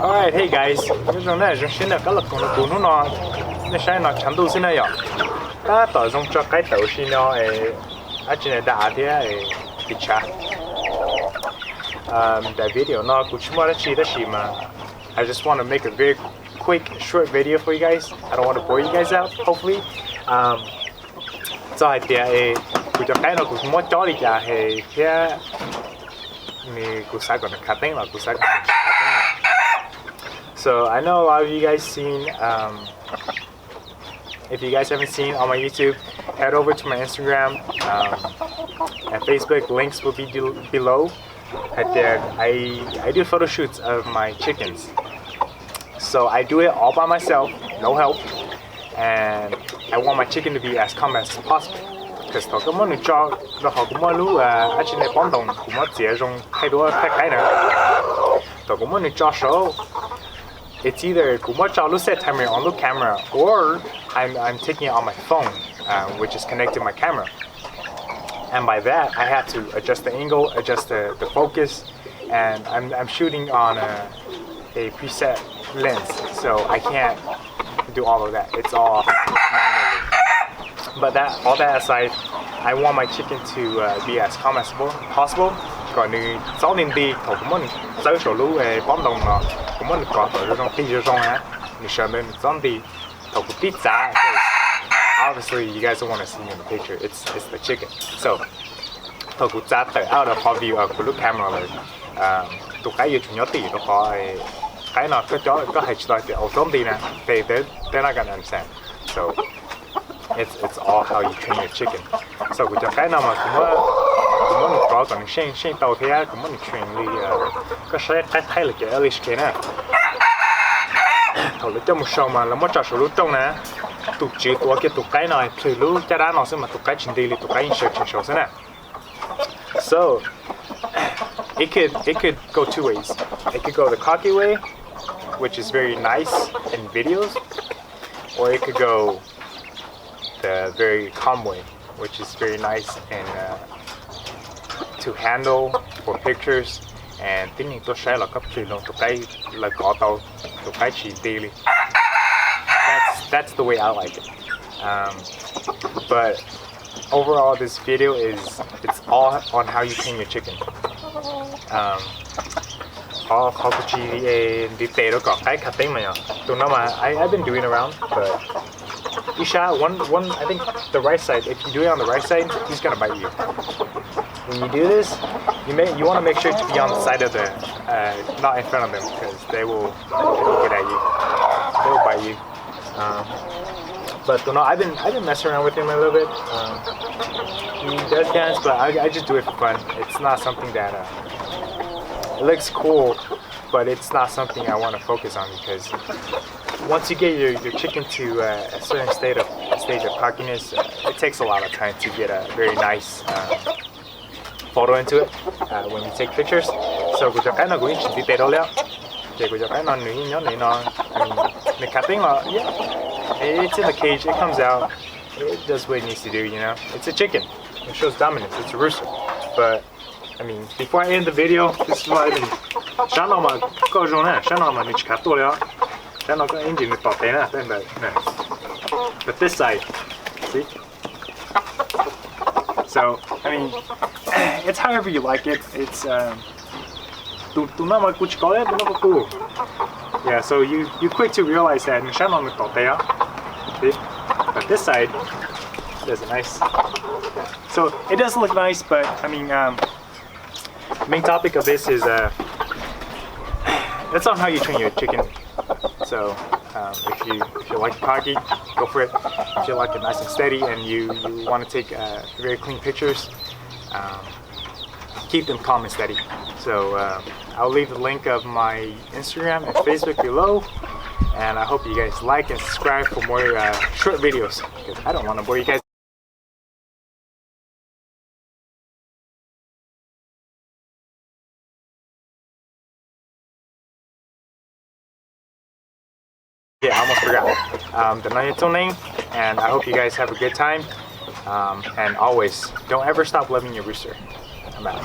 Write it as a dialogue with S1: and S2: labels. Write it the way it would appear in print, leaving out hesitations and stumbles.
S1: Alright, hey guys, bây giờ này chúng ta có là con tụi nó sẽ nó chấm đủ xin này ạ. Ta tạo dùng cho cái tàu xin nó ở trên này đã thì bị chặt. That video nó cũng chỉ là chỉ mà I just want to make a very quick short video for you guys. I don't want to bore you guys out, hopefully. So thì cũng cho cái nó cũng muốn cho đi cả thì cái mình cũng sẽ còn khá tính là cũng sẽ còn So I know a lot of you guys seen, if you guys haven't seen on my YouTube, head over to my Instagram and Facebook. Links will be below. Right there, I do photo shoots of my chickens. So I do it all by myself, no help, and I want my chicken to be as calm as possible. Because tôi có muốn cho nó họ cũng muốn lúc ở trên này bón đồng cũng muốn dễ dùng thay đổi cái này. Tôi cũng muốn cho số. It's either Kumocha set timer on the camera or I'm taking it on my phone, which is connected to my camera. And by that, I have to adjust the angle, adjust the focus, and I'm shooting on a preset lens, so I can't do all of that. It's all manually. But all that aside, I want my chicken to be as calm as possible. Còn nếu sáu年đi, tôi cũng muốn tới số lúc bón đồng nó cũng muốn có ở trong phi trong á, nếu sợ mình xong đi, tôi cũng biết giá. Obviously, you guys don't want to see me in the picture. It's the chicken. So, tôi cũng giá tới out of our view of the camera rồi. Tụi cái gì chúng nhớ tỷ nó có cái nào có hệ cho thì automatic đi nè, they're not gonna understand. So, it's all how you train your chicken. So, cũng cho cái nào mà cũng muốn có còn xem tàu thế cũng muốn train đi có sẽ thay là cái LHK nè. Thôi lúc trong một show mà là mất cho số lúc trong nè, tụi chỉ tụi cái tụi cái này thì lúc cha đã nói xem mà tụi cái trên đi tụi cái insert trên show thế nè. So it could go two ways. It could go the cocky way, which is very nice in videos, or it could go the very calm way, which is very nice and to handle for pictures. And tính tôi sẽ là cấp thì nó tụi cái là có tàu tụi cái chỉ daily. That's the way I like it. But overall, this video it's all on how you train your chicken. How to chỉ đi tê đó có cái khá tính mà nhở. Tụi nó mà I've been doing around, but you shot one. I think the right side. If you do it on the right side, he's gonna bite you. When you do this, you want to make sure to be on the side of the, not in front of them, because they will get at you. They will bite you. But no, I've been messing around with him a little bit. He does dance, but I just do it for fun. It's not something that it looks cool, but it's not something I want to focus on, because once you get your chicken to a certain stage of cockiness, it takes a lot of time to get a very nice photo into it when you take pictures. So của cho cái nó cũng chỉ tê đâu léo. Thì của cho cái nó nửa nhớ nửa nó. The cutting là yeah, it's in the cage. It comes out. It does what it needs to do. You know, it's a chicken. It shows dominance. It's a rooster. But I mean, before I end the video, this is what I've been. Sáng nào mà có rong nè, sáng nào mà mình cắt to léo. Sáng nào có engine mình tọt thế nè, bên này. But this side, see. So, I mean, it's however you like it. It's yeah, so you quick to realize that see? But this side does a nice. So it does look nice, but I mean, main topic of this is that's on how you train your chicken. So if you like cocky, go for it. If you like it nice and steady and you want to take very clean pictures, keep them calm and steady. So I'll leave the link of my Instagram and Facebook below, and I hope you guys like and subscribe for more short videos, because I don't want to bore you guys. Yeah, I almost forgot. The Naruto name, and I hope you guys have a good time. And always, don't ever stop loving your rooster. I'm out.